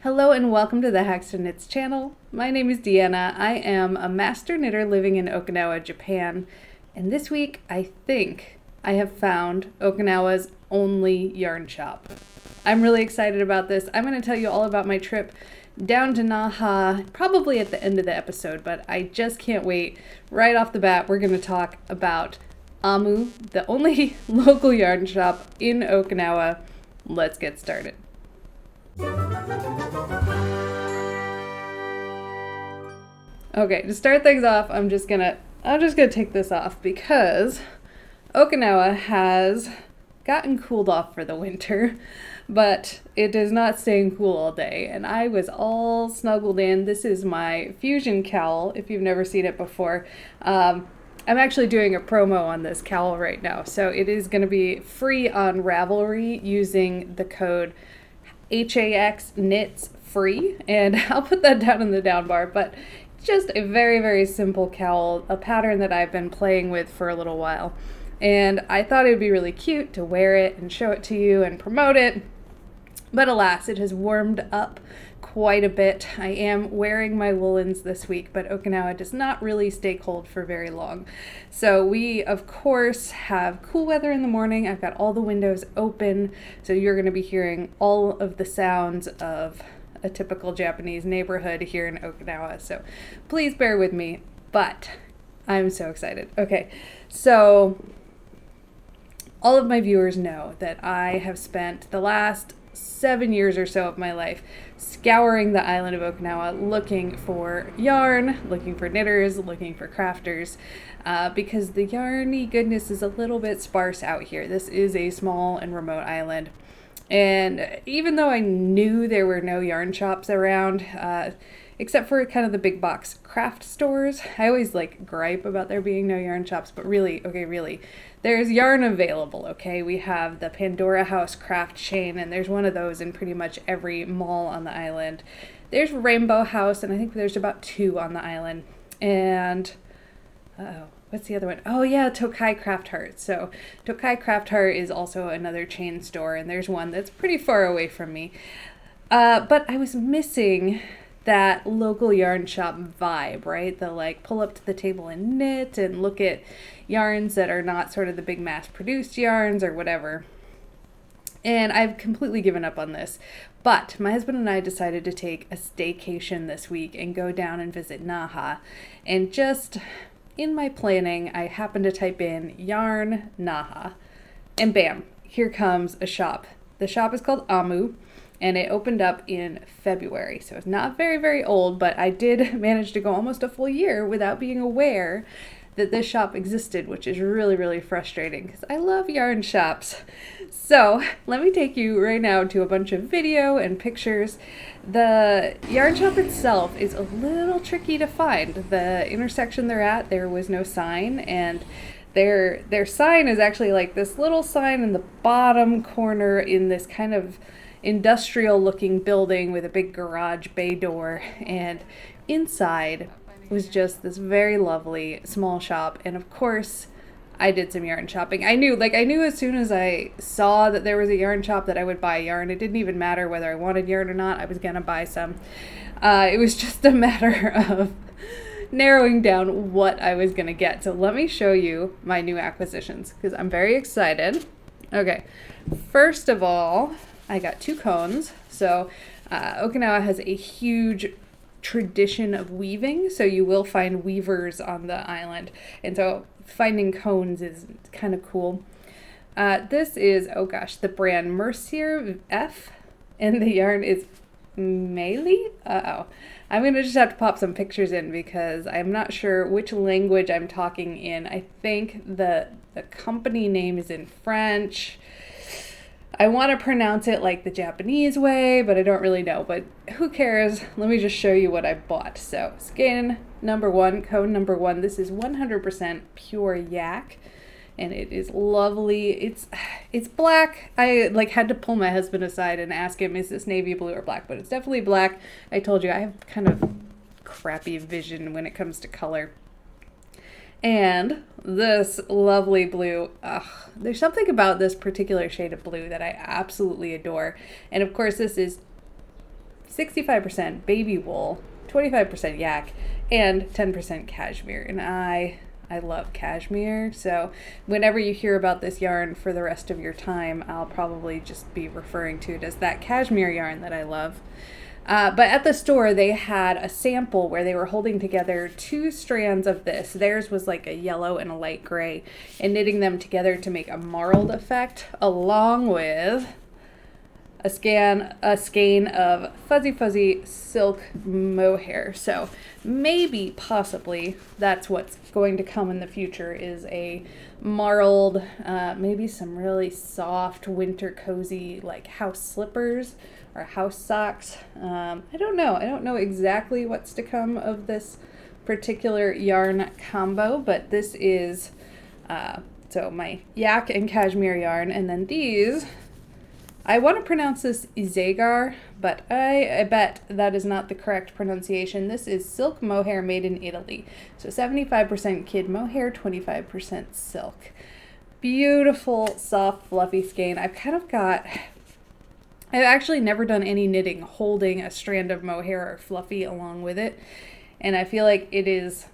Hello and welcome to the HAXTONKNITS channel. My name is Deanna. I am a master knitter living in Okinawa, Japan. And this week, I think I have found Okinawa's only yarn shop. I'm really excited about this. I'm going to tell you all about my trip down to Naha, probably at the end of the episode, but I just can't wait. Right off the bat, we're going to talk about Amu, the only local yarn shop in Okinawa. Let's get started. Okay, to start things off, I'm just gonna take this off because Okinawa has gotten cooled off for the winter, but it is not staying cool all day, and I was all snuggled in. This is my fusion cowl, if you've never seen it before. I'm actually doing a promo on this cowl right now, so it is going to be free on Ravelry using the code HAXTONKNITS free, and I'll put that down in the down bar, but just a very, very simple cowl, a pattern that I've been playing with for a little while. And I thought it would be really cute to wear it and show it to you and promote it. But alas, it has warmed up quite a bit. I am wearing my woolens this week, but Okinawa does not really stay cold for very long. So we, of course, have cool weather in the morning. I've got all the windows open, so you're going to be hearing all of the sounds of a typical Japanese neighborhood here in Okinawa. So please bear with me, but I'm so excited. Okay, so all of my viewers know that I have spent the last 7 years or so of my life scouring the island of Okinawa looking for yarn, looking for knitters, looking for crafters, because the yarny goodness is a little bit sparse out here. This is a small and remote island. And even though I knew there were no yarn shops around, except for kind of the big box craft stores, I always gripe about there being no yarn shops, but really, there's yarn available, okay? We have the Pandora House craft chain, and there's one of those in pretty much every mall on the island. There's Rainbow House, and I think there's about 2 on the island. And, what's the other one? Oh yeah, Tokai Craft Heart. So Tokai Craft Heart is also another chain store, and there's one that's pretty far away from me. But I was missing that local yarn shop vibe, right? The pull up to the table and knit and look at yarns that are not sort of the big mass produced yarns or whatever. And I've completely given up on this. But my husband and I decided to take a staycation this week and go down and visit Naha. And just in my planning, I happened to type in yarn Naha, and bam, here comes a shop. The shop is called Amu, and it opened up in February, so it's not very, very old, but I did manage to go almost a full year without being aware that this shop existed, which is really, really frustrating because I love yarn shops. So let me take you right now to a bunch of video and pictures. The yarn shop itself is a little tricky to find. The intersection they're at, there was no sign, and their sign is actually like this little sign in the bottom corner in this kind of industrial looking building with a big garage bay door, and inside was just this very lovely small shop. And of course I did some yarn shopping. I knew as soon as I saw that there was a yarn shop that I would buy yarn. It didn't even matter whether I wanted yarn or not. I was gonna buy some. It was just a matter of narrowing down what I was gonna get. So let me show you my new acquisitions because I'm very excited. Okay, first of all, I got 2 cones. So Okinawa has a huge tradition of weaving, so you will find weavers on the island, and so finding cones is kind of cool. This is, oh gosh, the brand Mercier F, and the yarn is Meili. I'm gonna just have to pop some pictures in because I'm not sure which language I'm talking in. I think the company name is in French. I want to pronounce it like the Japanese way, but I don't really know. But who cares? Let me just show you what I bought. So skein number 1, cone number 1. This is 100% pure yak, and it is lovely. It's black. I had to pull my husband aside and ask him, is this navy blue or black? But it's definitely black. I told you I have kind of crappy vision when it comes to color. And this lovely blue, there's something about this particular shade of blue that I absolutely adore. And of course, this is 65% baby wool, 25% yak, and 10% cashmere. And I love cashmere, so whenever you hear about this yarn for the rest of your time, I'll probably just be referring to it as that cashmere yarn that I love. But at the store, they had a sample where they were holding together 2 strands of this. Theirs was like a yellow and a light gray, and knitting them together to make a marled effect, along with a skein of fuzzy silk mohair. So maybe, possibly, that's what's going to come in the future, is a marled, maybe some really soft winter cozy like house slippers or house socks. I don't know exactly what's to come of this particular yarn combo, but this is so my yak and cashmere yarn, and then these, I want to pronounce this Izagar, but I bet that is not the correct pronunciation. This is silk mohair made in Italy. So 75% kid mohair, 25% silk. Beautiful, soft, fluffy skein. I've actually never done any knitting holding a strand of mohair or fluffy along with it. And I feel like it is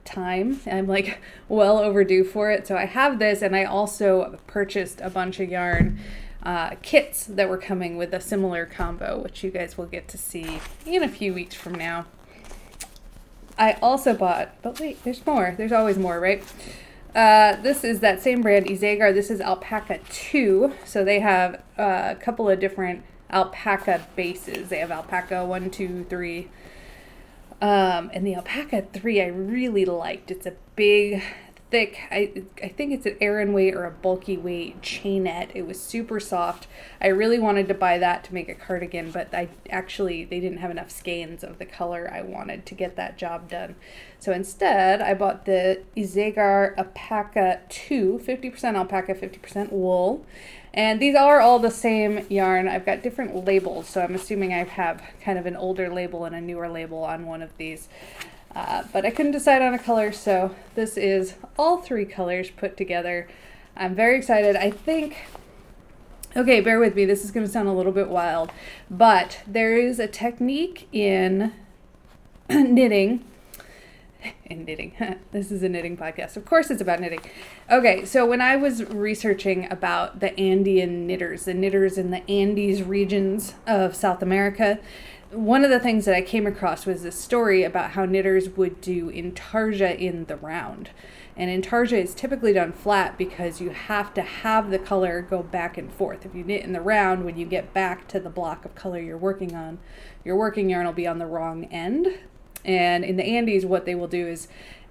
time. I'm like well overdue for it. So I have this, and I also purchased a bunch of yarn kits that were coming with a similar combo, which you guys will get to see in a few weeks from now. I also bought, but wait, there's more. There's always more, right? This is that same brand, Izagar. This is Alpaca 2. So they have a couple of different alpaca bases. They have Alpaca 1, 2, 3. And the Alpaca 3 I really liked. It's a big, thick, I think it's an Aran weight or a bulky weight chainette. It was super soft. I really wanted to buy that to make a cardigan, but they didn't have enough skeins of the color I wanted to get that job done. So instead, I bought the Izagar Alpaca 2, 50% alpaca, 50% wool. And these are all the same yarn. I've got different labels, so I'm assuming I have kind of an older label and a newer label on one of these. But I couldn't decide on a color, so this is all 3 colors put together. I'm very excited. I think, okay, bear with me, this is going to sound a little bit wild, but there is a technique in knitting. This is a knitting podcast. Of course it's about knitting. Okay, so when I was researching about the Andean knitters, the knitters in the Andes regions of South America, one of the things that I came across was this story about how knitters would do intarsia in the round. And intarsia is typically done flat because you have to have the color go back and forth. If you knit in the round, when you get back to the block of color you're working on, your working yarn will be on the wrong end. And in the Andes, what they will do is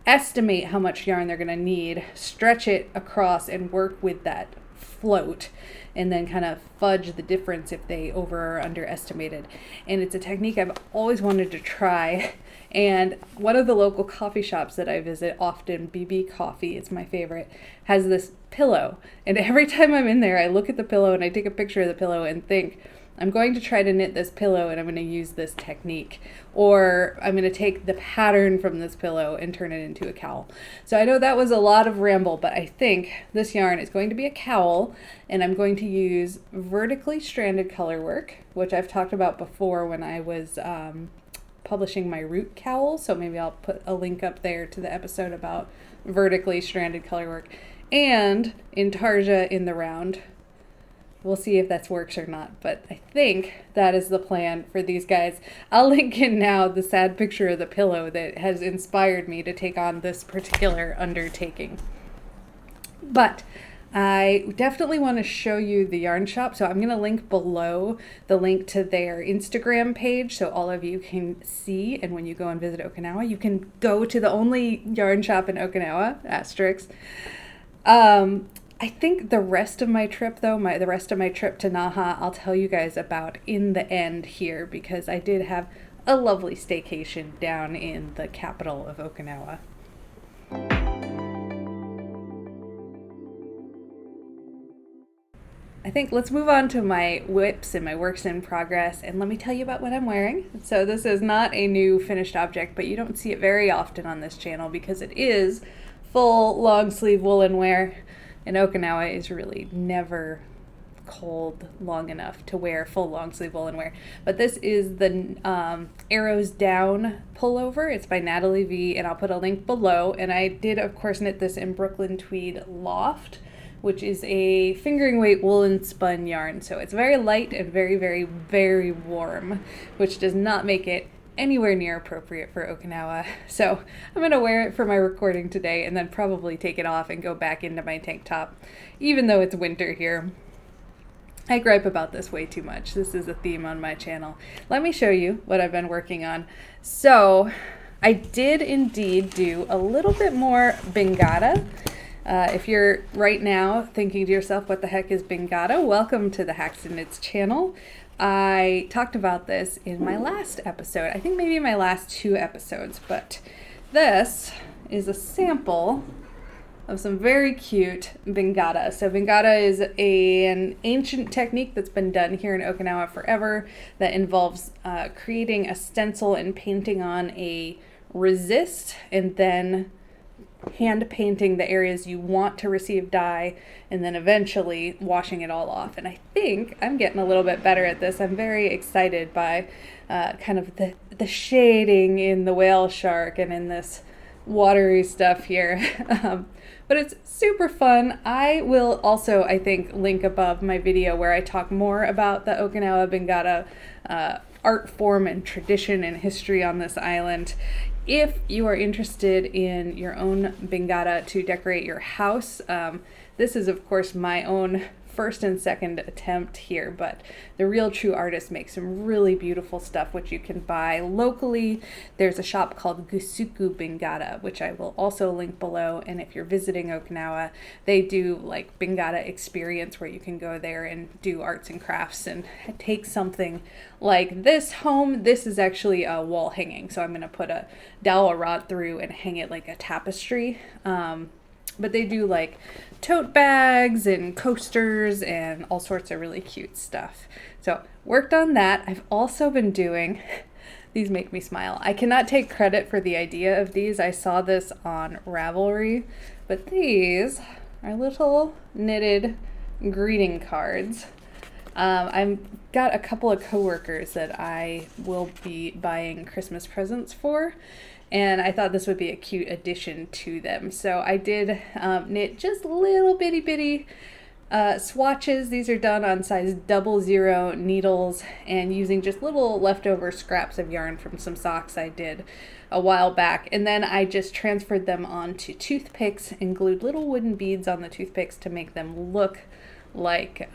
estimate how much yarn they're going to need, stretch it across, and work with that float, and then kind of fudge the difference if they over or underestimated. And it's a technique I've always wanted to try. And one of the local coffee shops that I visit often, BB Coffee, it's my favorite, has this pillow. And every time I'm in there, I look at the pillow and I take a picture of the pillow and think, I'm going to try to knit this pillow and I'm going to use this technique. Or I'm going to take the pattern from this pillow and turn it into a cowl. So I know that was a lot of ramble, but I think this yarn is going to be a cowl, and I'm going to use vertically stranded color work, which I've talked about before when I was publishing my root cowl. So maybe I'll put a link up there to the episode about vertically stranded color work, and intarsia in the round. We'll see if that works or not, but I think that is the plan for these guys. I'll link in now the sad picture of the pillow that has inspired me to take on this particular undertaking. But I definitely want to show you the yarn shop, so I'm going to link below the link to their Instagram page so all of you can see, and when you go and visit Okinawa, you can go to the only yarn shop in Okinawa, asterisk. I think the rest of my trip, though, the rest of my trip to Naha, I'll tell you guys about in the end here, because I did have a lovely staycation down in the capital of Okinawa. I think let's move on to my whips and my works in progress, and let me tell you about what I'm wearing. So this is not a new finished object, but you don't see it very often on this channel because it is full long sleeve woolen wear. And Okinawa is really never cold long enough to wear full long sleeve woolen wear. But this is the Arrows Down pullover. It's by Natalie V, and I'll put a link below. And I did, of course, knit this in Brooklyn Tweed Loft, which is a fingering weight woolen spun yarn. So it's very light and very, very, very warm, which does not make it anywhere near appropriate for Okinawa. So I'm gonna wear it for my recording today and then probably take it off and go back into my tank top, even though it's winter here. I gripe about this way too much. This is a theme on my channel. Let me show you what I've been working on. So I did indeed do a little bit more Bingata. If you're right now thinking to yourself, what the heck is Bingata? Welcome to the HAXTONKNITS channel. I talked about this in my last episode, I think maybe my last 2 episodes, but this is a sample of some very cute Bingata. So Bingata is an ancient technique that's been done here in Okinawa forever that involves creating a stencil and painting on a resist and then hand painting the areas you want to receive dye and then eventually washing it all off. And I think I'm getting a little bit better at this. I'm very excited by kind of the shading in the whale shark and in this watery stuff here. But it's super fun. I will also, I think, link above my video where I talk more about the Okinawa Bingata art form and tradition and history on this island. If you are interested in your own Bingata to decorate your house, this is of course my own first and second attempt here, but the Real True Artist makes some really beautiful stuff which you can buy locally. There's a shop called Gusuku Bingata, which I will also link below, and if you're visiting Okinawa, they do like Bingata experience where you can go there and do arts and crafts and take something like this home. This is actually a wall hanging, so I'm going to put a dowel rod through and hang it like a tapestry. But they do like tote bags and coasters and all sorts of really cute stuff. So worked on that. I've also been doing, these make me smile. I cannot take credit for the idea of these. I saw this on Ravelry, but these are little knitted greeting cards. I've got a couple of coworkers that I will be buying Christmas presents for, and I thought this would be a cute addition to them. So I did knit just little bitty swatches. These are done on size 00 needles and using just little leftover scraps of yarn from some socks I did a while back. And then I just transferred them onto toothpicks and glued little wooden beads on the toothpicks to make them look like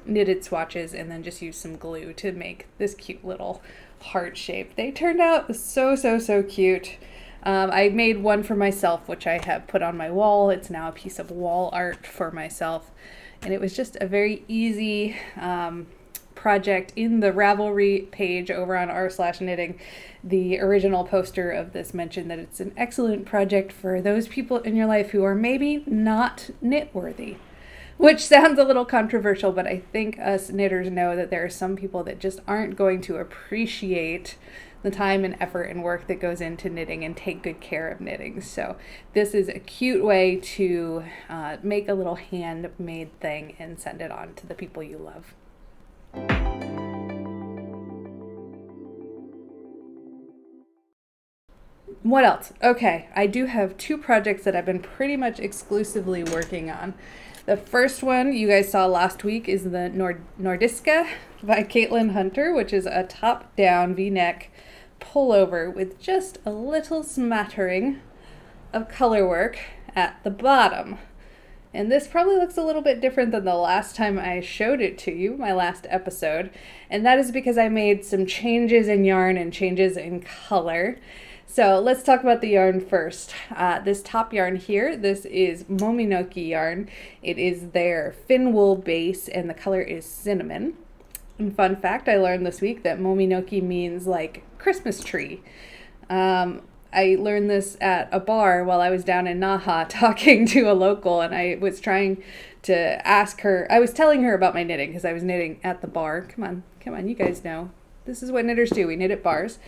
knitted swatches, and then just use some glue to make this cute little heart shape. They turned out so cute. I made one for myself, which I have put on my wall. It's now a piece of wall art for myself, and it was just a very easy project. In the Ravelry page over on r/knitting, the original poster of this mentioned that it's an excellent project for those people in your life who are maybe not knit worthy. Which sounds a little controversial, but I think us knitters know that there are some people that just aren't going to appreciate the time and effort and work that goes into knitting and take good care of knitting. So this is a cute way to make a little handmade thing and send it on to the people you love. What else? Okay, I do have 2 projects that I've been pretty much exclusively working on. The first one you guys saw last week is the Nordiska by Kaitlin Hunter, which is a top-down V-neck pullover with just a little smattering of color work at the bottom. And this probably looks a little bit different than the last time I showed it to you, my last episode. And that is because I made some changes in yarn and changes in color. So let's talk about the yarn first. This top yarn here, this is Mominoki yarn. It is their fin wool base and the color is cinnamon. And fun fact, I learned this week that Mominoki means like Christmas tree. I learned this at a bar while I was down in Naha talking to a local, and I was trying to ask her, I was telling her about my knitting because I was knitting at the bar. Come on, you guys know. This is what knitters do. We knit at bars.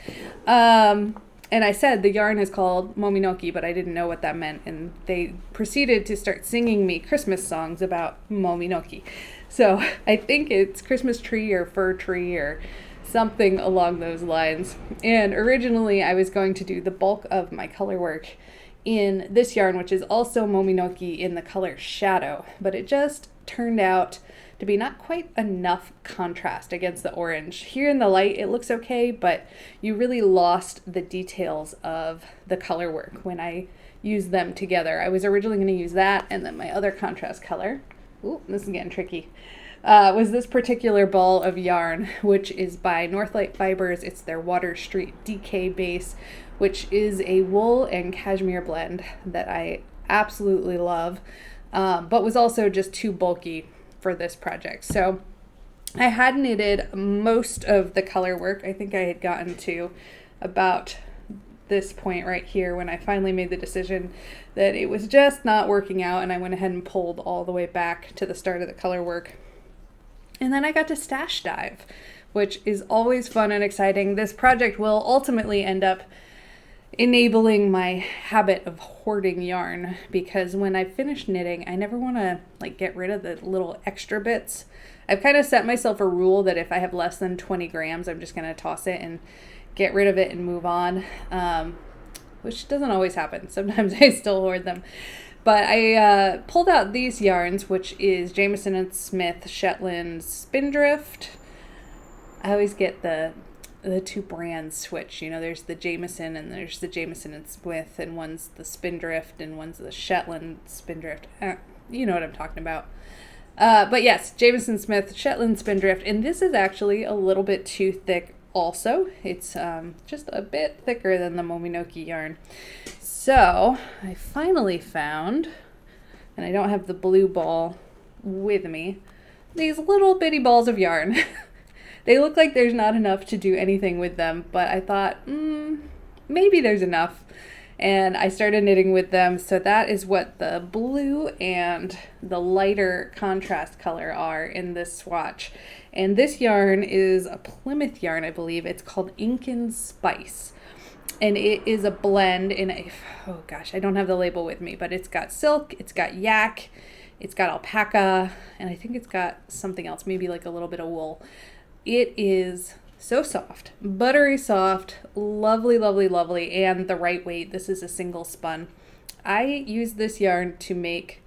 And I said the yarn is called Mominoki, but I didn't know what that meant. And they proceeded to start singing me Christmas songs about Mominoki. So I think it's Christmas tree or fir tree or something along those lines. And originally I was going to do the bulk of my color work in this yarn, which is also Mominoki in the color Shadow, but it just turned out to be not quite enough contrast against the orange. Here in the light it looks okay, but you really lost the details of the color work when I used them together. I was originally going to use that, and then my other contrast color, ooh, this is getting tricky, was this particular ball of yarn, which is by Northlight Fibers. It's their Water Street DK base, which is a wool and cashmere blend that I absolutely love, but was also just too bulky for this project. So I had knitted most of the color work. I think I had gotten to about this point right here when I finally made the decision that it was just not working out, and I went ahead and pulled all the way back to the start of the color work. And then I got to stash dive, which is always fun and exciting. This project will ultimately end up enabling my habit of hoarding yarn, because when I finish knitting, I never want to like get rid of the little extra bits. I've kind of set myself a rule that if I have less than 20 grams, I'm just going to toss it and get rid of it and move on, which doesn't always happen. Sometimes I still hoard them. But I pulled out these yarns, which is Jamieson and Smith Shetland Spindrift. I always get the two brands switch. You know, there's the Jamieson and there's the Jamieson and Smith, and one's the Spindrift and one's the Shetland Spindrift. You know what I'm talking about. But yes, Jamieson Smith Shetland Spindrift, and this is actually a little bit too thick also. It's just a bit thicker than the Mominoki yarn. So I finally found, and I don't have the blue ball with me, these little bitty balls of yarn. They look like there's not enough to do anything with them, but I thought, maybe there's enough. And I started knitting with them. So that is what the blue and the lighter contrast color are in this swatch. And this yarn is a Plymouth yarn, I believe. It's called Ink and Spice. And it is a blend in a, oh gosh, I don't have the label with me, but it's got silk, it's got yak, it's got alpaca, and I think it's got something else, maybe like a little bit of wool. It is so soft, buttery soft, lovely, lovely, lovely, and the right weight. This is a single spun. I used this yarn to make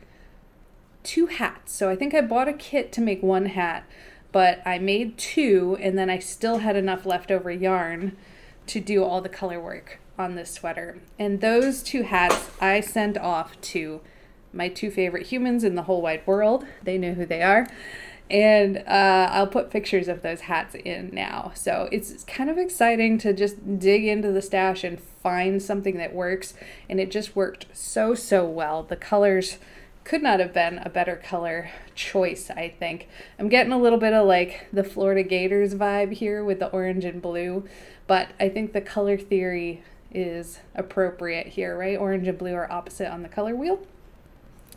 2 hats. So I think I bought a kit to make 1 hat, but I made 2, and then I still had enough leftover yarn to do all the color work on this sweater. And those 2 hats I sent off to my 2 favorite humans in the whole wide world. They know who they are. And I'll put pictures of those hats in now. So it's kind of exciting to just dig into the stash and find something that works. And it just worked so, so well. The colors could not have been a better color choice, I think. I'm getting a little bit of like the Florida Gators vibe here with the orange and blue. But I think the color theory is appropriate here, right? Orange and blue are opposite on the color wheel.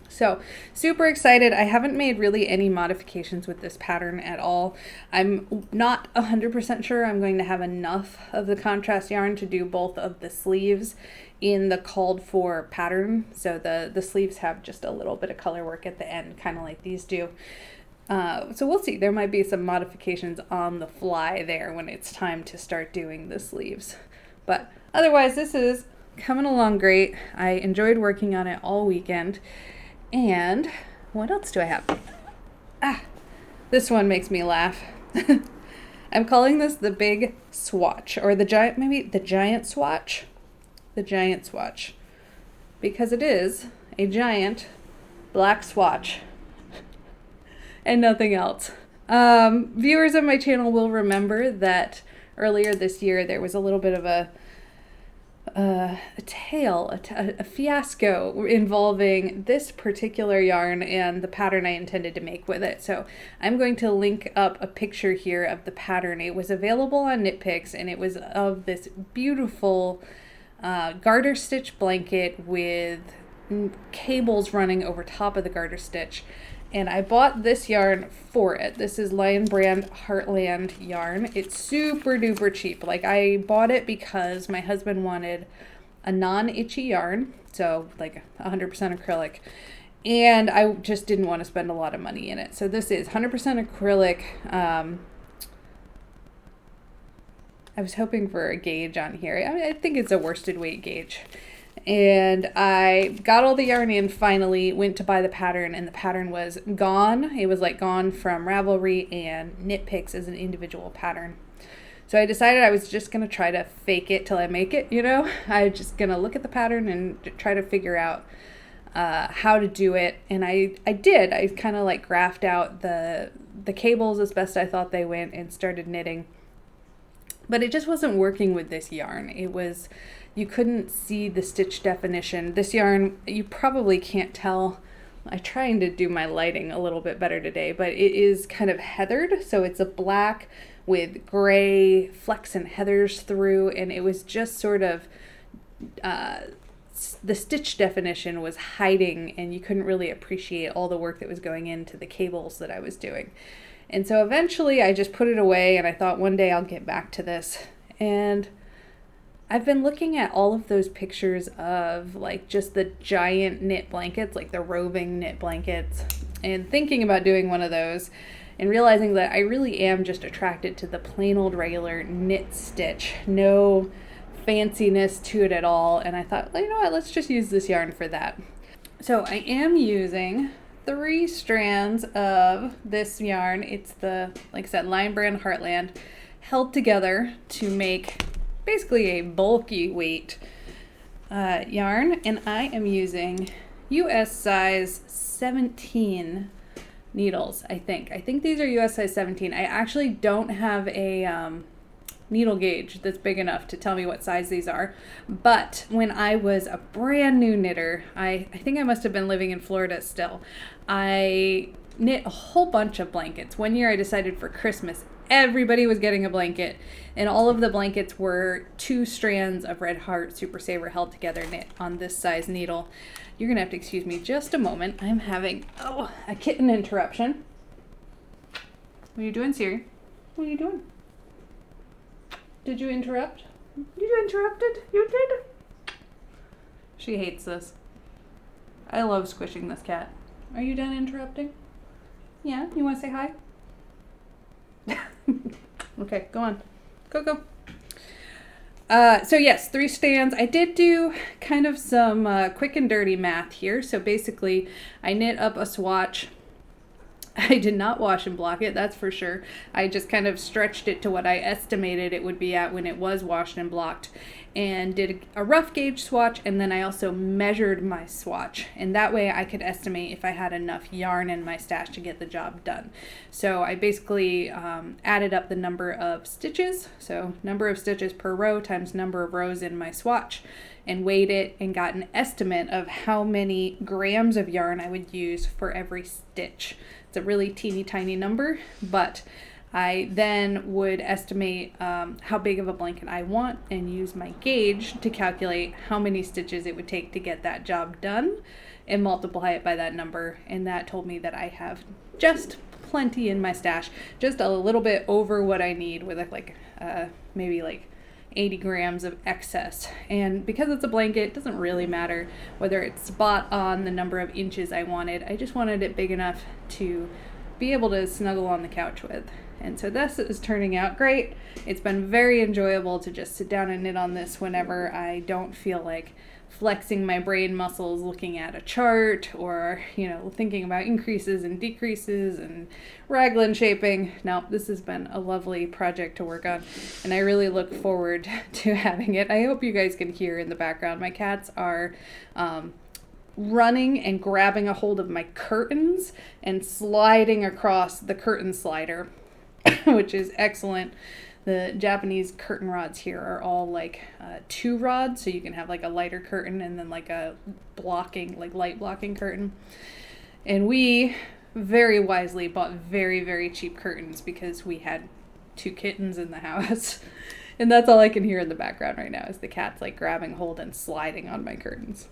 So super excited. I haven't made really any modifications with this pattern at all. I'm not 100% sure I'm going to have enough of the contrast yarn to do both of the sleeves in the called for pattern. So the sleeves have just a little bit of color work at the end, kind of like these do. So we'll see. There might be some modifications on the fly there when it's time to start doing the sleeves. But otherwise, this is coming along great. I enjoyed working on it all weekend. And what else do I have? This one makes me laugh. I'm calling this the big swatch, or the giant, maybe the giant swatch. The giant swatch. Because it is a giant black swatch and nothing else. Viewers of my channel will remember that earlier this year there was a little bit of a fiasco involving this particular yarn and the pattern I intended to make with it. So I'm going to link up a picture here of the pattern. It was available on KnitPicks, and it was of this beautiful garter stitch blanket with cables running over top of the garter stitch. And I bought this yarn for it. This is Lion Brand Heartland yarn. It's super duper cheap. Like, I bought it because my husband wanted a non-itchy yarn, so like 100% acrylic, and I just didn't want to spend a lot of money in it. So this is 100% acrylic. I was hoping for a gauge on here. I think it's a worsted weight gauge. And I got all the yarn in finally, went to buy the pattern, and the pattern was gone. It was like gone from Ravelry and Knit Picks as an individual pattern. So I decided I was just going to try to fake it till I make it, you know? I was just going to look at the pattern and try to figure out how to do it. And I did. I kind of like graphed out the cables as best I thought they went and started knitting. But it just wasn't working with this yarn. It was, you couldn't see the stitch definition. This yarn, you probably can't tell. I'm trying to do my lighting a little bit better today, but it is kind of heathered. So it's a black with gray flecks and heathers through, and it was just sort of, the stitch definition was hiding, and you couldn't really appreciate all the work that was going into the cables that I was doing. And so eventually I just put it away, and I thought one day I'll get back to this. And I've been looking at all of those pictures of like just the giant knit blankets, like the roving knit blankets, and thinking about doing one of those, and realizing that I really am just attracted to the plain old regular knit stitch. No fanciness to it at all. And I thought, well, you know what, let's just use this yarn for that. So I am using 3 strands of this yarn. It's the, like I said, Lion Brand Heartland, held together to make basically a bulky weight yarn. And I am using US size 17 needles, I think. I think these are US size 17. I actually don't have a needle gauge that's big enough to tell me what size these are. But when I was a brand new knitter, I think I must have been living in Florida still, I knit a whole bunch of blankets. One year I decided for Christmas everybody was getting a blanket, and all of the blankets were 2 strands of Red Heart Super Saver held together knit on this size needle. You're gonna have to excuse me just a moment. I'm having a kitten interruption. What are you doing, Siri? What are you doing? Did you interrupt? You interrupted? You did? She hates this. I love squishing this cat. Are you done interrupting? Yeah? You want to say hi? Okay, go on. Go. So yes, 3 strands. I did do kind of some quick and dirty math here. So basically, I knit up a swatch. I did not wash and block it, that's for sure. I just kind of stretched it to what I estimated it would be at when it was washed and blocked, and did a rough gauge swatch, and then I also measured my swatch, and that way I could estimate if I had enough yarn in my stash to get the job done. So I basically added up the number of stitches, so number of stitches per row times number of rows in my swatch, and weighed it and got an estimate of how many grams of yarn I would use for every stitch. It's a really teeny tiny number, but I then would estimate how big of a blanket I want and use my gauge to calculate how many stitches it would take to get that job done and multiply it by that number. And that told me that I have just plenty in my stash, just a little bit over what I need, with maybe like 80 grams of excess. And because it's a blanket, it doesn't really matter whether it's spot on the number of inches I wanted. I just wanted it big enough to be able to snuggle on the couch with. And so this is turning out great. It's been very enjoyable to just sit down and knit on this whenever I don't feel like flexing my brain muscles looking at a chart, or, you know, thinking about increases and decreases and raglan shaping. No, this has been a lovely project to work on, and I really look forward to having it. I hope you guys can hear in the background. My cats are running and grabbing a hold of my curtains and sliding across the curtain slider, which is excellent. The Japanese curtain rods here are all like 2 rods, so you can have like a lighter curtain and then like a blocking, like light blocking curtain. And we very wisely bought very, very cheap curtains because we had 2 kittens in the house. And that's all I can hear in the background right now is the cats like grabbing hold and sliding on my curtains.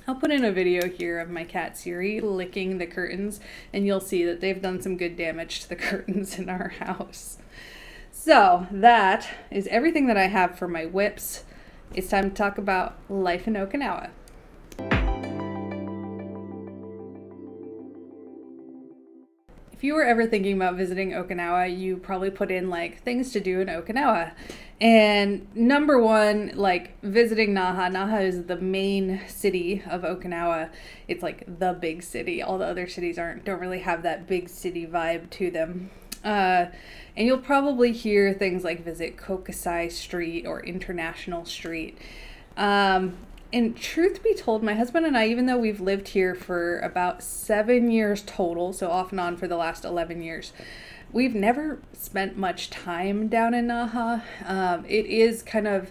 I'll put in a video here of my cat Siri licking the curtains, and you'll see that they've done some good damage to the curtains in our house. So that is everything that I have for my whips. It's time to talk about life in Okinawa. If you were ever thinking about visiting Okinawa, you probably put in like things to do in Okinawa. And number one, like visiting Naha. Naha is the main city of Okinawa. It's like the big city. All the other cities don't really have that big city vibe to them. And you'll probably hear things like visit Kokusai Street or International Street. And truth be told, my husband and I, even though we've lived here for about 7 years total, so off and on for the last 11 years, we've never spent much time down in Naha. It is kind of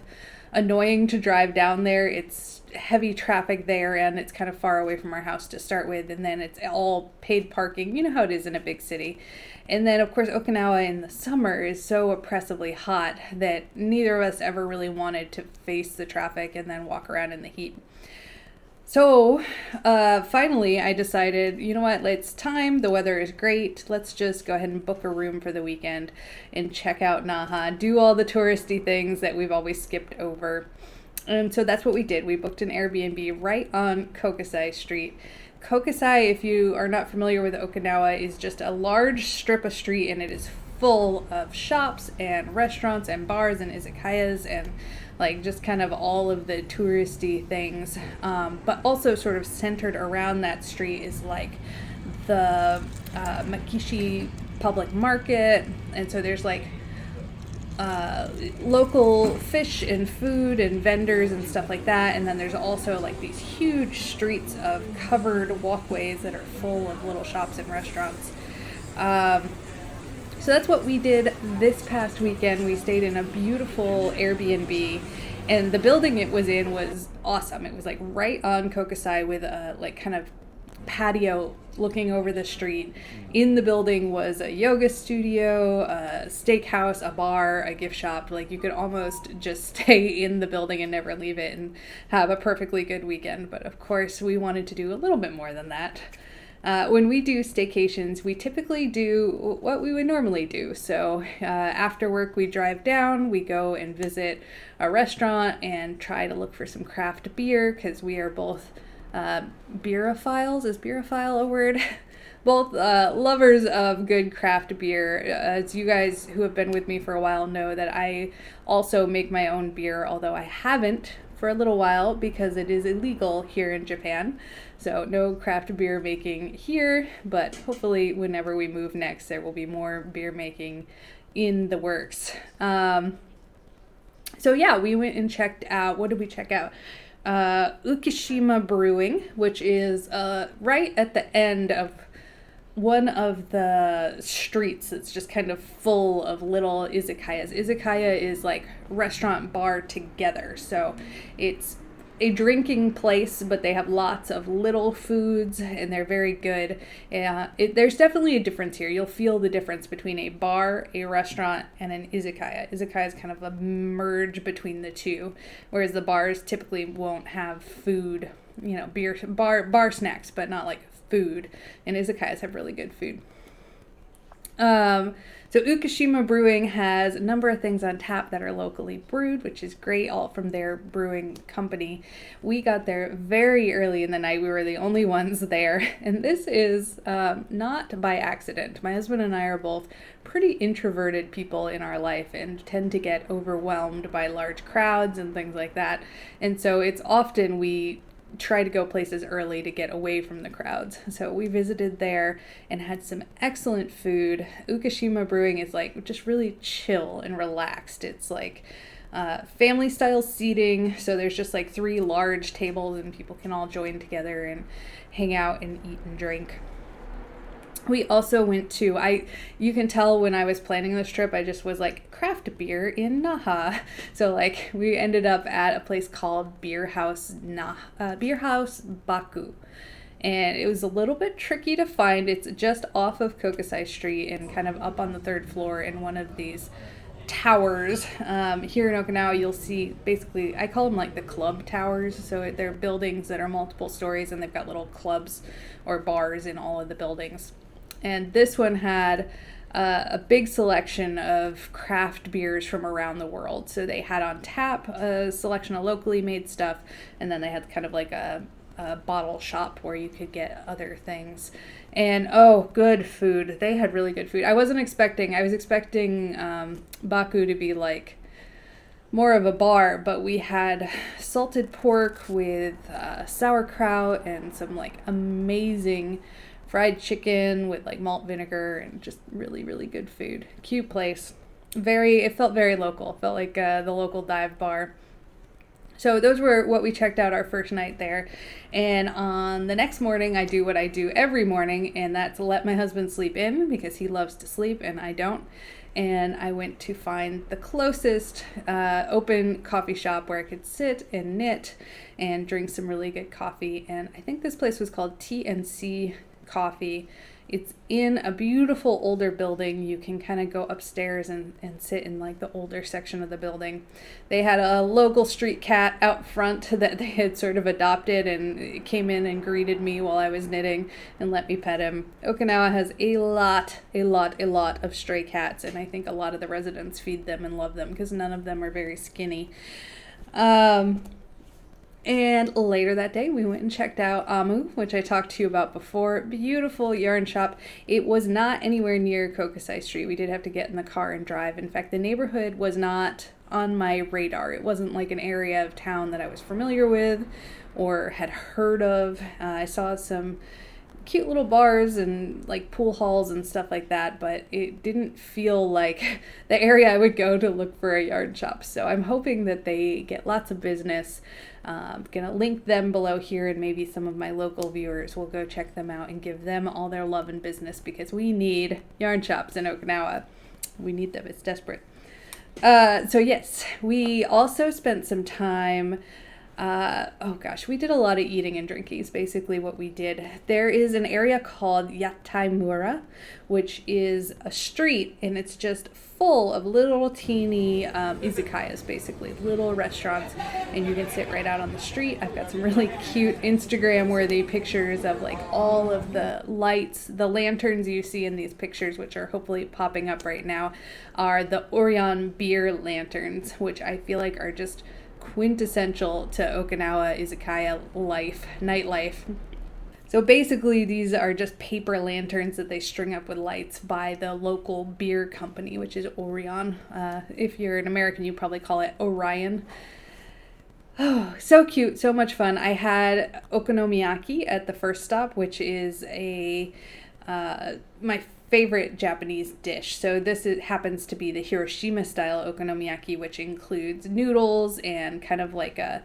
annoying to drive down there. It's heavy traffic there, and it's kind of far away from our house to start with, and then it's all paid parking. You know how it is in a big city. And then, of course, Okinawa in the summer is so oppressively hot that neither of us ever really wanted to face the traffic and then walk around in the heat. So finally, I decided, you know what, it's time. The weather is great. Let's just go ahead and book a room for the weekend and check out Naha, do all the touristy things that we've always skipped over. And so that's what we did. We booked an Airbnb right on Kokusai Street. Kokusai, if you are not familiar with Okinawa, is just a large strip of street, and it is full of shops and restaurants and bars and izakayas and like just kind of all of the touristy things. But also sort of centered around that street is like the Makishi public market. And so there's like local fish and food and vendors and stuff like that, and then there's also like these huge streets of covered walkways that are full of little shops and restaurants. So that's what we did this past weekend. We stayed in a beautiful Airbnb, and the building it was in was awesome. It was like right on Kokusai with a like kind of patio looking over the street. In the building was a yoga studio, a steakhouse, a bar, a gift shop. Like you could almost just stay in the building and never leave it and have a perfectly good weekend. But of course we wanted to do a little bit more than that. When we do staycations, we typically do what we would normally do. So after work, we drive down, we go and visit a restaurant and try to look for some craft beer, because we are both beerophiles. Is beerophile a word? Both lovers of good craft beer. As you guys who have been with me for a while know that I also make my own beer, although I haven't for a little while because it is illegal here in Japan. So no craft beer making here, but hopefully whenever we move next, there will be more beer making in the works. So yeah, we went and checked out, what did we check out? Ukishima Brewing, which is right at the end of one of the streets that's just kind of full of little izakayas. Izakaya is like restaurant bar together. So it's a drinking place, but they have lots of little foods and they're very good. There's definitely a difference here. You'll feel the difference between a bar, a restaurant, and an izakaya. Izakaya is kind of a merge between the two, whereas the bars typically won't have food, you know, beer, bar snacks, but not like food. And izakayas have really good food. So Ukishima Brewing has a number of things on tap that are locally brewed, which is great, all from their brewing company. We got there very early in the night. We were the only ones there. And this is not by accident. My husband and I are both pretty introverted people in our life and tend to get overwhelmed by large crowds and things like that. And so it's often we try to go places early to get away from the crowds. So we visited there and had some excellent food. Ukishima Brewing is like just really chill and relaxed. It's like family style seating. So there's just like 3 large tables and people can all join together and hang out and eat and drink. We also went to, you can tell when I was planning this trip, I just was like, craft beer in Naha. So like we ended up at a place called Beer House Baku. And it was a little bit tricky to find. It's just off of Kokusai Street and kind of up on the 3rd floor in one of these towers. Here in Okinawa, you'll see basically, I call them like the club towers. So they're buildings that are multiple stories and they've got little clubs or bars in all of the buildings. And this one had a big selection of craft beers from around the world. So they had on tap a selection of locally made stuff, and then they had kind of like a bottle shop where you could get other things. And oh, good food. They had really good food. I was expecting Baku to be like more of a bar, but we had salted pork with sauerkraut and some like amazing fried chicken with like malt vinegar and just really, really good food. Cute place. It felt very local. It felt like the local dive bar. So those were what we checked out our first night there. And on the next morning, I do what I do every morning, and that's let my husband sleep in because he loves to sleep and I don't. And I went to find the closest open coffee shop where I could sit and knit and drink some really good coffee. And I think this place was called T&C Coffee. It's in a beautiful older building. You can kind of go upstairs and sit in like the older section of the building. They had a local street cat out front that they had sort of adopted and came in and greeted me while I was knitting and let me pet him. Okinawa has a lot of stray cats, and I think a lot of the residents feed them and love them because none of them are very skinny. And later that day, we went and checked out Amu, which I talked to you about before. Beautiful yarn shop. It was not anywhere near Kokusai Street. We did have to get in the car and drive. In fact, the neighborhood was not on my radar. It wasn't like an area of town that I was familiar with or had heard of. I saw some cute little bars and like pool halls and stuff like that, but it didn't feel like the area I would go to look for a yarn shop. So I'm hoping that they get lots of business. I'm gonna link them below here, and maybe some of my local viewers will go check them out and give them all their love and business because we need yarn shops in Okinawa. We need them. It's desperate. So yes, we also spent some time we did a lot of eating and drinking is basically what we did. There is an area called Yataimura, which is a street, and it's just full of little teeny izakayas, basically little restaurants, and you can sit right out on the street. I've got some really cute Instagram-worthy pictures of like all of the lights. The lanterns you see in these pictures, which are hopefully popping up right now, are the Orion beer lanterns, which I feel like are just quintessential to Okinawa izakaya life, nightlife. So basically these are just paper lanterns that they string up with lights by the local beer company, which is Orion. If you're an American, you probably call it Orion. Oh, so cute, so much fun. I had okonomiyaki at the first stop, which is my favorite Japanese dish. So happens to be the Hiroshima style okonomiyaki, which includes noodles and kind of like an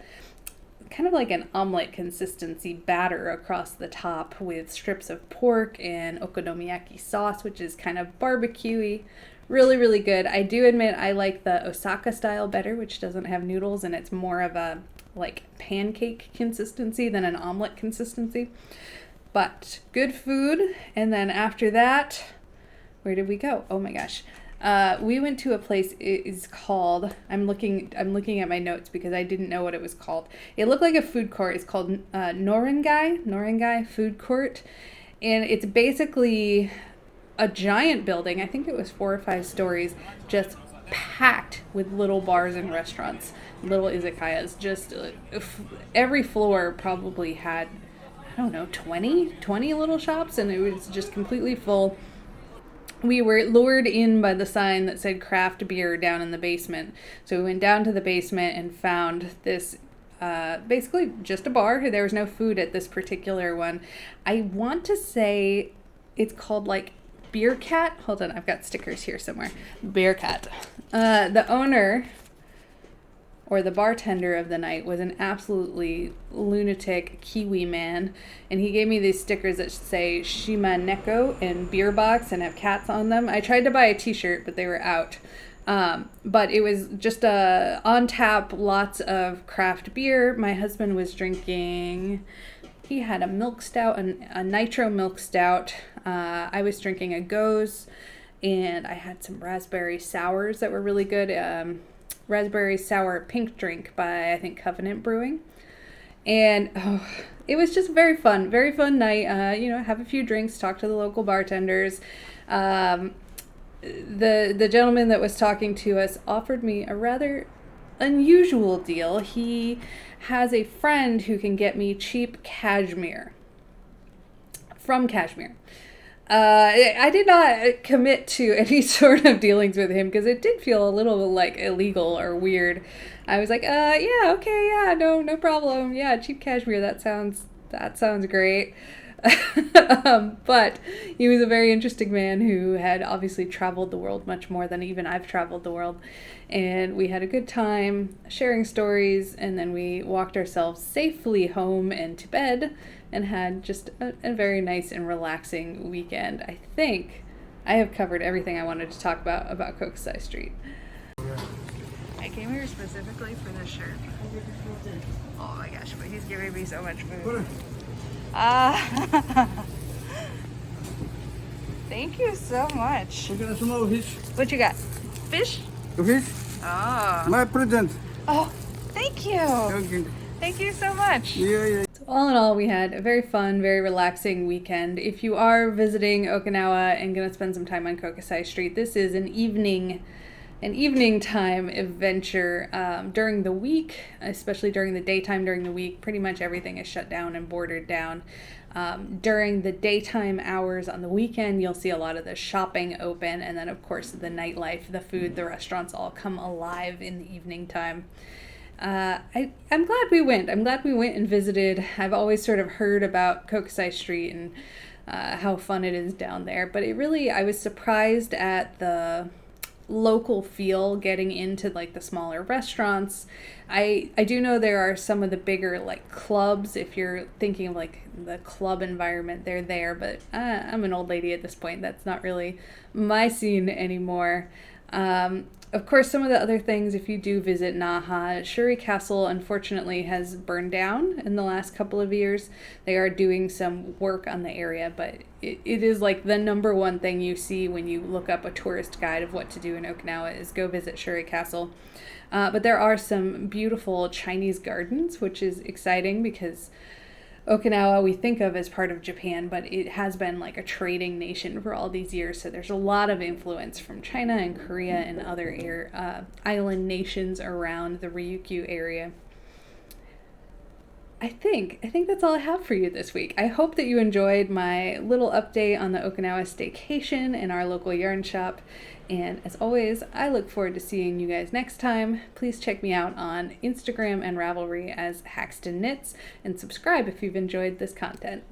omelet consistency batter across the top with strips of pork and okonomiyaki sauce, which is kind of barbecue-y. Really, really good. I do admit I like the Osaka style better, which doesn't have noodles and it's more of a like pancake consistency than an omelet consistency. But good food. And then after that, where did we go? Oh my gosh. We went to a place. It is called, I'm looking at my notes because I didn't know what it was called. It looked like a food court. It's called Noringai Food Court. And it's basically a giant building. I think it was 4 or 5 stories, just packed with little bars and restaurants, little izakayas. Just every floor probably had, I don't know, 20 little shops, and it was just completely full. We were lured in by the sign that said craft beer down in the basement. So we went down to the basement and found this basically just a bar. There was no food at this particular one. I want to say it's called like Beer Cat. Hold on, I've got stickers here somewhere. Beer Cat. The owner or the bartender of the night was an absolutely lunatic Kiwi man, and he gave me these stickers that say Shima Neko and Beer Box and have cats on them. I tried to buy a t-shirt, but they were out. But it was just on tap, lots of craft beer. My husband was drinking, he had a milk stout, a nitro milk stout. I was drinking a Goes, and I had some raspberry sours that were really good. Raspberry sour pink drink by, I think, Covenant Brewing. And it was just very fun night. Have a few drinks, talk to the local bartenders. The gentleman that was talking to us offered me a rather unusual deal. He has a friend who can get me cheap cashmere from Kashmir. I did not commit to any sort of dealings with him because it did feel a little like illegal or weird. I was like, yeah, okay, yeah, no problem. Yeah, cheap cashmere, that sounds great. But he was a very interesting man who had obviously traveled the world much more than even I've traveled the world. And we had a good time sharing stories, and then we walked ourselves safely home and to bed and had just a very nice and relaxing weekend. I think I have covered everything I wanted to talk about Kokusai Street. I came here specifically for this shirt. Oh my gosh, but he's giving me so much food. Thank you so much. What you got? Fish? Fish? Oh. My present. Oh, thank you. Okay. Thank you so much. Yeah. So all in all, we had a very fun, very relaxing weekend. If you are visiting Okinawa and gonna spend some time on Kokusai Street, this is an evening time adventure. During the week, especially during the daytime during the week, pretty much everything is shut down and bordered down. During the daytime hours on the weekend, you'll see a lot of the shopping open, and then of course the nightlife, the food, the restaurants all come alive in the evening time. I'm glad we went. I'm glad we went and visited. I've always sort of heard about Kokusai Street and how fun it is down there, but I was surprised at the local feel getting into like the smaller restaurants. I do know there are some of the bigger like clubs. If you're thinking of like the club environment, they're there, but I'm an old lady at this point. That's not really my scene anymore. Of course, some of the other things, if you do visit Naha, Shuri Castle unfortunately has burned down in the last couple of years. They are doing some work on the area, but it is like the number one thing you see when you look up a tourist guide of what to do in Okinawa is go visit Shuri Castle. But there are some beautiful Chinese gardens, which is exciting because Okinawa we think of as part of Japan, but it has been like a trading nation for all these years, so there's a lot of influence from China and Korea and other island nations around the Ryukyu area. I think that's all I have for you this week. I hope that you enjoyed my little update on the Okinawa staycation in our local yarn shop. And as always, I look forward to seeing you guys next time. Please check me out on Instagram and Ravelry as HAXTONKNITS and subscribe if you've enjoyed this content.